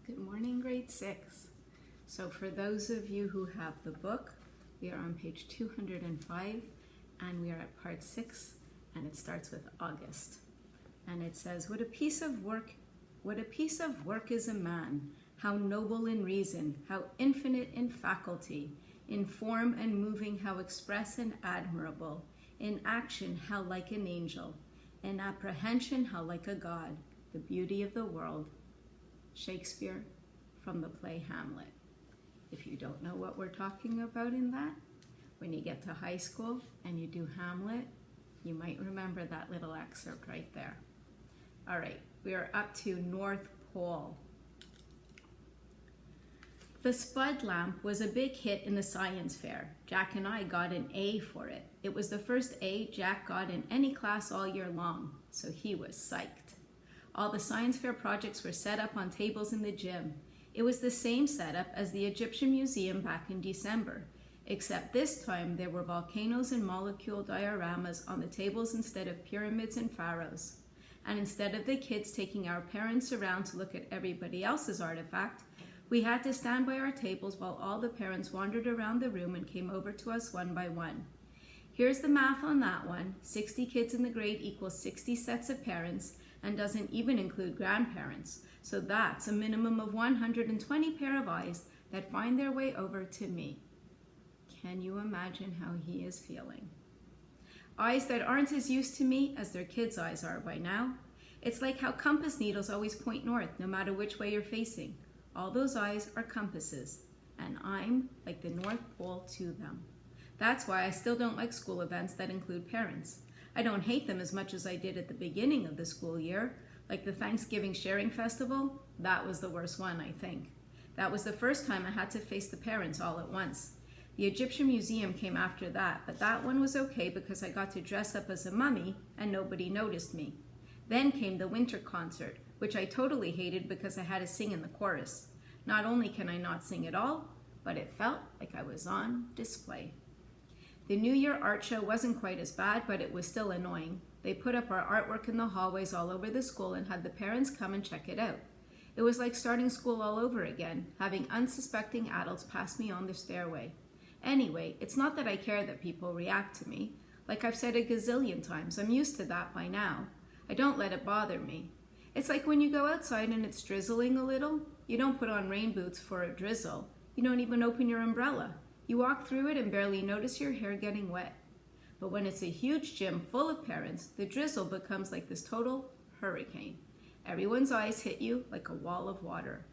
Good morning, grade 6. So for those of you who have the book, we are on page 205 and we are at part 6 and it starts with August. And it says, what a piece of work is a man, how noble in reason, how infinite in faculty, in form and moving, how express and admirable, in action, how like an angel, in apprehension, how like a god, the beauty of the world. Shakespeare from the play Hamlet. If you don't know what we're talking about in that, when you get to high school and you do Hamlet, you might remember that little excerpt right there. All right, we are up to North Pole. The Spud lamp was a big hit in the science fair. Jack and I got an A for it. It was the first A Jack got in any class all year long, so he was psyched. All the science fair projects were set up on tables in the gym. It was the same setup as the Egyptian Museum back in December, except this time there were volcanoes and molecule dioramas on the tables instead of pyramids and pharaohs. And instead of the kids taking our parents around to look at everybody else's artifact, we had to stand by our tables while all the parents wandered around the room and came over to us one by one. Here's the math on that one. 60 kids in the grade equals 60 sets of parents, and doesn't even include grandparents. So that's a minimum of 120 pair of eyes that find their way over to me. Can you imagine how he is feeling? Eyes that aren't as used to me as their kids' eyes are by now. It's like how compass needles always point north, no matter which way you're facing. All those eyes are compasses, and I'm like the North Pole to them. That's why I still don't like school events that include parents. I don't hate them as much as I did at the beginning of the school year, like the Thanksgiving Sharing Festival. That was the worst one, I think. That was the first time I had to face the parents all at once. The Egyptian Museum came after that, but that one was okay because I got to dress up as a mummy and nobody noticed me. Then came the winter concert, which I totally hated because I had to sing in the chorus. Not only can I not sing at all, but it felt like I was on display. The New Year art show wasn't quite as bad, but it was still annoying. They put up our artwork in the hallways all over the school and had the parents come and check it out. It was like starting school all over again, having unsuspecting adults pass me on the stairway. Anyway, it's not that I care that people react to me. Like I've said a gazillion times, I'm used to that by now. I don't let it bother me. It's like when you go outside and it's drizzling a little, you don't put on rain boots for a drizzle. You don't even open your umbrella. You walk through it and barely notice your hair getting wet. But when it's a huge gym full of parents, the drizzle becomes like this total hurricane. Everyone's eyes hit you like a wall of water.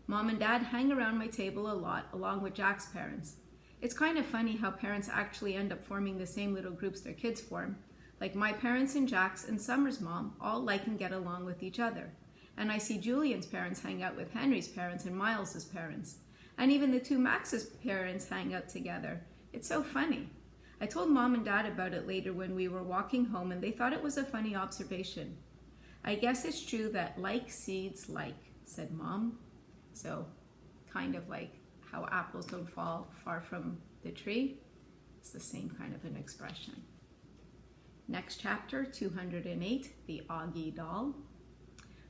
Mom and Dad hang around my table a lot, along with Jack's parents. It's kind of funny how parents actually end up forming the same little groups their kids form. Like my parents and Jack's and Summer's mom all like and get along with each other. And I see Julian's parents hang out with Henry's parents and Miles's parents. And even the two Max's parents hang out together. It's so funny. I told Mom and Dad about it later when we were walking home, and they thought it was a funny observation. I guess it's true that like seeds like, said Mom. So kind of like how apples don't fall far from the tree. It's the same kind of an expression. Next chapter, 208, the Augie doll.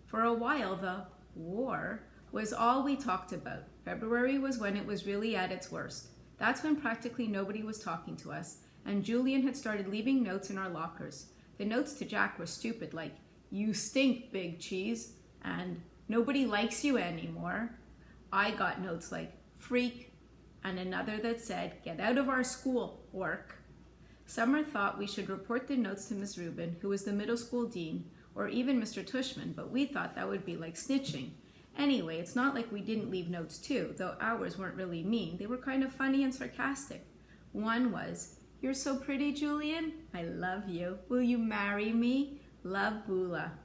For a while, the war was all we talked about. February was when it was really at its worst. That's when practically nobody was talking to us, and Julian had started leaving notes in our lockers. The notes to Jack were stupid, like, "You stink, Big Cheese," and "Nobody likes you anymore." I got notes like, "Freak," and another that said, "Get out of our school, orc." Summer thought we should report the notes to Miss Rubin, who was the middle school dean, or even Mr. Tushman, but we thought that would be like snitching. Anyway, it's not like we didn't leave notes too, though ours weren't really mean. They were kind of funny and sarcastic. One was, "You're so pretty, Julian. I love you. Will you marry me? Love, Bula."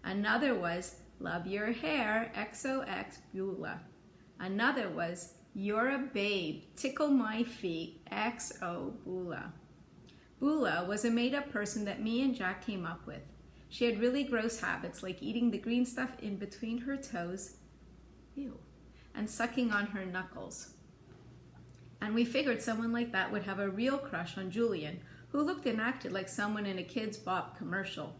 Another was, "Love your hair. XOX, Bula." Another was, "You're a babe. Tickle my feet. XO, Bula." Bula was a made-up person that me and Jack came up with. She had really gross habits like eating the green stuff in between her toes, ew, and sucking on her knuckles. And we figured someone like that would have a real crush on Julian, who looked and acted like someone in a Kids Bop commercial.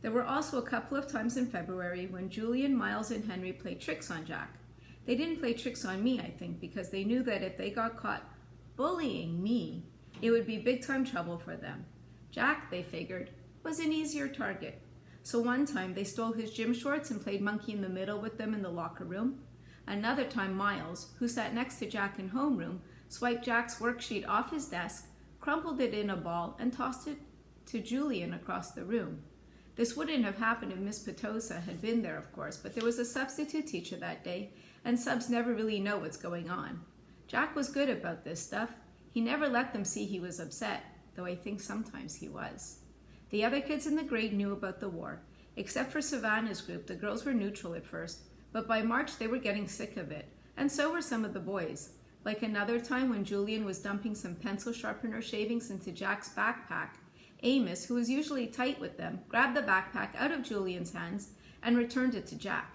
There were also a couple of times in February when Julian, Miles, and Henry played tricks on Jack. They didn't play tricks on me, I think, because they knew that if they got caught bullying me, it would be big time trouble for them. Jack, they figured, was an easier target. So one time they stole his gym shorts and played monkey in the middle with them in the locker room. Another time Miles, who sat next to Jack in homeroom, swiped Jack's worksheet off his desk, crumpled it in a ball, and tossed it to Julian across the room. This wouldn't have happened if Miss Petosa had been there, of course, but there was a substitute teacher that day, and subs never really know what's going on. Jack was good about this stuff. He never let them see he was upset, though I think sometimes he was. The other kids in the grade knew about the war. Except for Savannah's group, the girls were neutral at first, but by March they were getting sick of it, and so were some of the boys. Like another time when Julian was dumping some pencil sharpener shavings into Jack's backpack, Amos, who was usually tight with them, grabbed the backpack out of Julian's hands and returned it to Jack.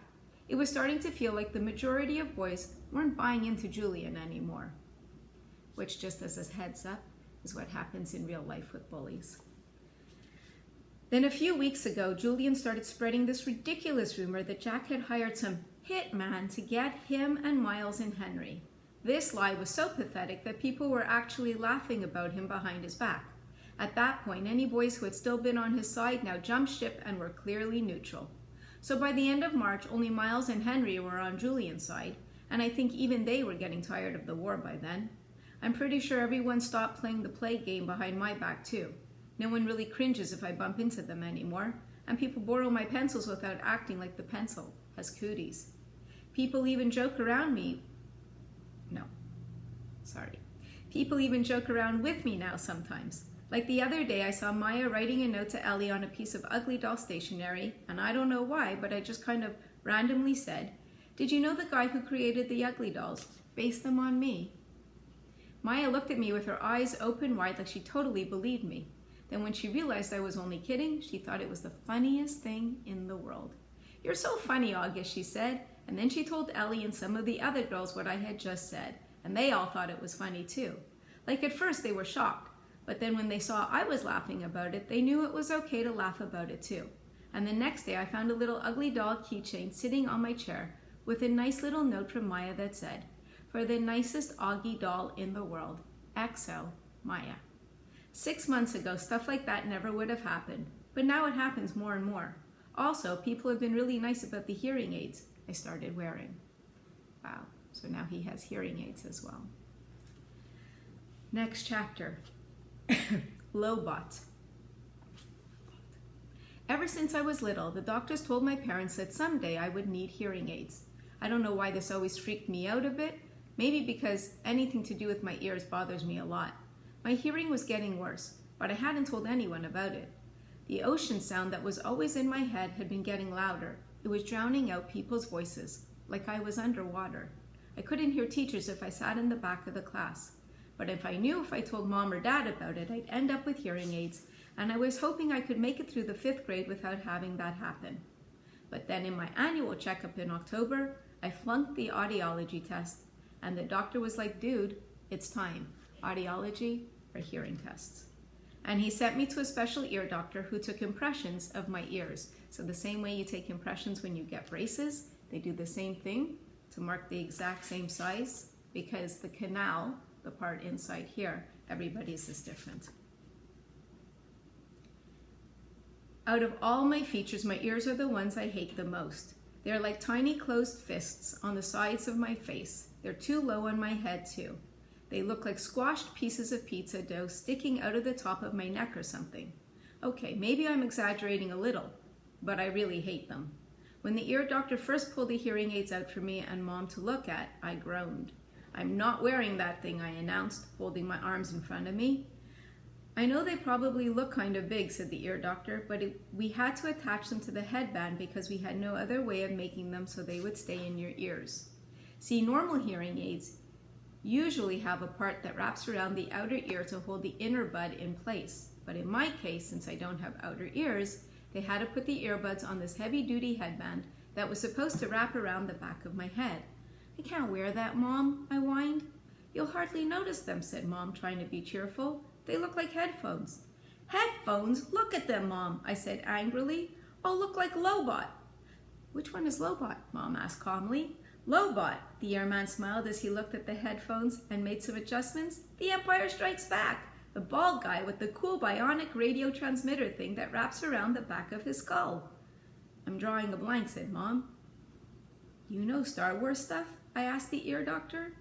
It was starting to feel like the majority of boys weren't buying into Julian anymore. Which, just as a heads up, is what happens in real life with bullies. Then a few weeks ago, Julian started spreading this ridiculous rumor that Jack had hired some hitman to get him and Miles and Henry. This lie was so pathetic that people were actually laughing about him behind his back. At that point, any boys who had still been on his side now jumped ship and were clearly neutral. So by the end of March, only Miles and Henry were on Julian's side, and I think even they were getting tired of the war by then. I'm pretty sure everyone stopped playing the play game behind my back too. No one really cringes if I bump into them anymore, and people borrow my pencils without acting like the pencil has cooties. People even joke around with me now sometimes. Like the other day, I saw Maya writing a note to Ellie on a piece of Ugly Doll stationery, and I don't know why, but I just kind of randomly said, "Did you know the guy who created the Ugly Dolls based them on me?" Maya looked at me with her eyes open wide like she totally believed me. Then when she realized I was only kidding, she thought it was the funniest thing in the world. "You're so funny, August," she said, and then she told Ellie and some of the other girls what I had just said, and they all thought it was funny too. Like at first they were shocked, but then when they saw I was laughing about it, they knew it was okay to laugh about it too. And the next day I found a little Ugly Doll keychain sitting on my chair with a nice little note from Maya that said, "For the nicest Augie doll in the world, XO, Maya." 6 months ago, stuff like that never would have happened, but now it happens more and more. Also, people have been really nice about the hearing aids I started wearing. Wow, so now he has hearing aids as well. Next chapter. Lobot. Ever since I was little, the doctors told my parents that someday I would need hearing aids. I don't know why this always freaked me out a bit, maybe because anything to do with my ears bothers me a lot. My hearing was getting worse, but I hadn't told anyone about it. The ocean sound that was always in my head had been getting louder. It was drowning out people's voices, like I was underwater. I couldn't hear teachers if I sat in the back of the class. But if I knew if I told Mom or Dad about it, I'd end up with hearing aids, and I was hoping I could make it through the 5th grade without having that happen. But then in my annual checkup in October, I flunked the audiology test, and the doctor was like, "Dude, it's time. Audiology or hearing tests." And he sent me to a special ear doctor who took impressions of my ears. So the same way you take impressions when you get braces, they do the same thing to mark the exact same size, because the canal, the part inside here, everybody's is different. Out of all my features, my ears are the ones I hate the most. They're like tiny closed fists on the sides of my face. They're too low on my head too. They look like squashed pieces of pizza dough sticking out of the top of my neck or something. Okay, maybe I'm exaggerating a little, but I really hate them. When the ear doctor first pulled the hearing aids out for me and Mom to look at, I groaned. "I'm not wearing that thing," I announced, folding my arms in front of me. "I know they probably look kind of big," said the ear doctor, "but we had to attach them to the headband because we had no other way of making them so they would stay in your ears. See, normal hearing aids usually have a part that wraps around the outer ear to hold the inner bud in place. But in my case, since I don't have outer ears, they had to put the earbuds on this heavy-duty headband that was supposed to wrap around the back of my head. "I can't wear that, Mom," I whined. "You'll hardly notice them," said Mom, trying to be cheerful. "They look like headphones." "Headphones? Look at them, Mom," I said angrily. "All look like Lobot." "Which one is Lobot?" Mom asked calmly. Lobot, the airman smiled as he looked at the headphones and made some adjustments. The Empire Strikes Back, the bald guy with the cool bionic radio transmitter thing that wraps around the back of his skull. I'm drawing a blank, said Mom. You know Star Wars stuff? I asked the ear doctor.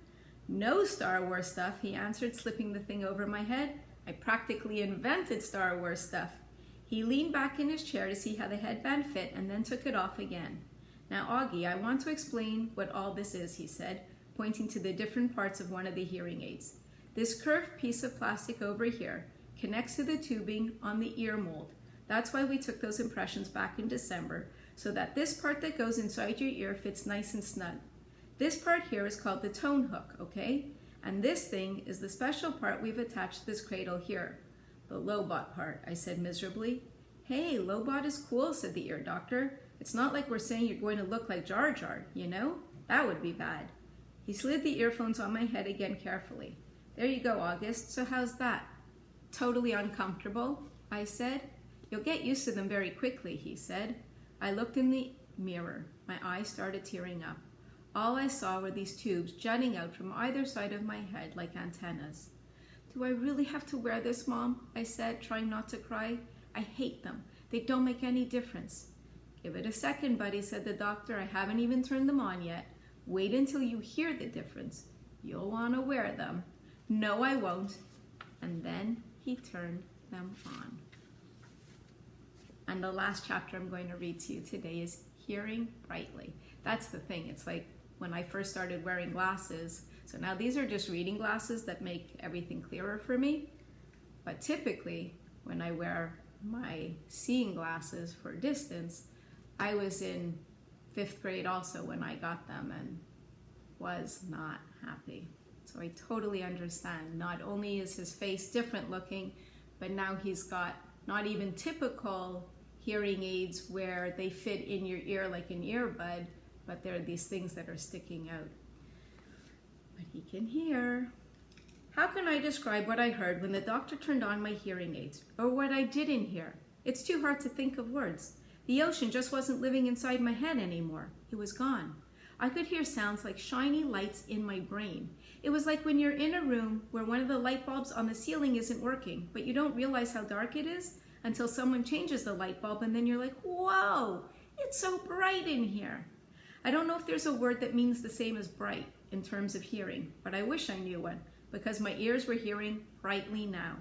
No Star Wars stuff, he answered, slipping the thing over my head. I practically invented Star Wars stuff. He leaned back in his chair to see how the headband fit and then took it off again. Now, Augie, I want to explain what all this is, he said, pointing to the different parts of one of the hearing aids. This curved piece of plastic over here connects to the tubing on the ear mold. That's why we took those impressions back in December, so that this part that goes inside your ear fits nice and snug. This part here is called the tone hook, okay? And this thing is the special part we've attached to this cradle here. The Lobot part, I said miserably. Hey, Lobot is cool, said the ear doctor. It's not like we're saying you're going to look like Jar Jar, you know? That would be bad. He slid the earphones on my head again carefully. There you go, August. So how's that? Totally uncomfortable, I said. You'll get used to them very quickly, he said. I looked in the mirror. My eyes started tearing up. All I saw were these tubes jutting out from either side of my head like antennas. Do I really have to wear this, Mom? I said, trying not to cry. I hate them. They don't make any difference. Give it a second, buddy, said the doctor. I haven't even turned them on yet. Wait until you hear the difference. You'll want to wear them. No, I won't. And then he turned them on. And the last chapter I'm going to read to you today is Hearing Brightly. That's the thing. It's like when I first started wearing glasses. So now these are just reading glasses that make everything clearer for me. But typically, when I wear my seeing glasses for distance, I was in 5th grade also when I got them and was not happy. So I totally understand. Not only is his face different looking, but now he's got not even typical hearing aids where they fit in your ear like an earbud, but there are these things that are sticking out. But he can hear. How can I describe what I heard when the doctor turned on my hearing aids, or what I didn't hear? It's too hard to think of words. The ocean just wasn't living inside my head anymore. It was gone. I could hear sounds like shiny lights in my brain. It was like when you're in a room where one of the light bulbs on the ceiling isn't working, but you don't realize how dark it is until someone changes the light bulb, and then you're like, whoa, it's so bright in here. I don't know if there's a word that means the same as bright in terms of hearing, but I wish I knew one, because my ears were hearing brightly now.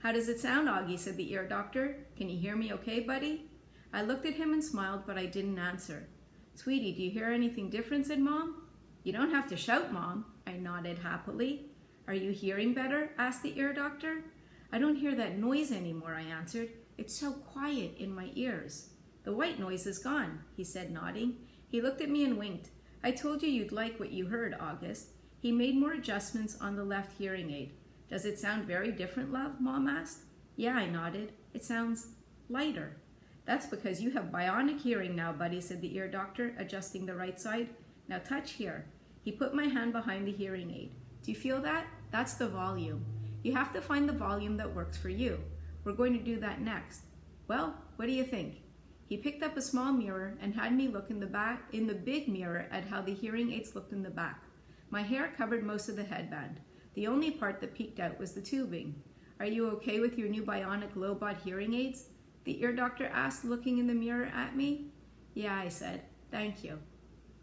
How does it sound, Augie, said the ear doctor. Can you hear me okay, buddy? I looked at him and smiled, but I didn't answer. Sweetie, do you hear anything different, said Mom. You don't have to shout, Mom, I nodded happily. Are you hearing better, asked the ear doctor. I don't hear that noise anymore, I answered. It's so quiet in my ears. The white noise is gone, he said, nodding. He looked at me and winked. I told you you'd like what you heard, August. He made more adjustments on the left hearing aid. Does it sound very different, love? Mom asked. Yeah, I nodded. It sounds lighter. That's because you have bionic hearing now, buddy, said the ear doctor, adjusting the right side. Now touch here. He put my hand behind the hearing aid. Do you feel that? That's the volume. You have to find the volume that works for you. We're going to do that next. Well, what do you think? He picked up a small mirror and had me look in the big mirror at how the hearing aids looked in the back. My hair covered most of the headband. The only part that peeked out was the tubing. Are you okay with your new bionic Lobot hearing aids? The ear doctor asked, looking in the mirror at me. Yeah, I said. Thank you.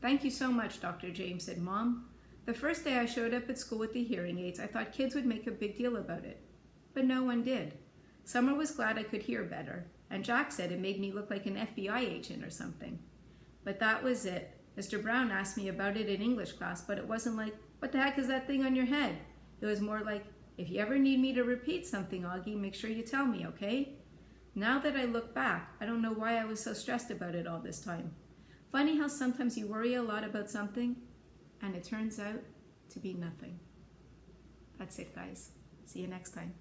Thank you so much, Dr. James, said Mom. The first day I showed up at school with the hearing aids, I thought kids would make a big deal about it. But no one did. Summer was glad I could hear better, and Jack said it made me look like an FBI agent or something. But that was it. Mr. Brown asked me about it in English class, but it wasn't like, what the heck is that thing on your head? It was more like, if you ever need me to repeat something, Augie, make sure you tell me, okay? Now that I look back, I don't know why I was so stressed about it all this time. Funny how sometimes you worry a lot about something, and it turns out to be nothing. That's it, guys. See you next time.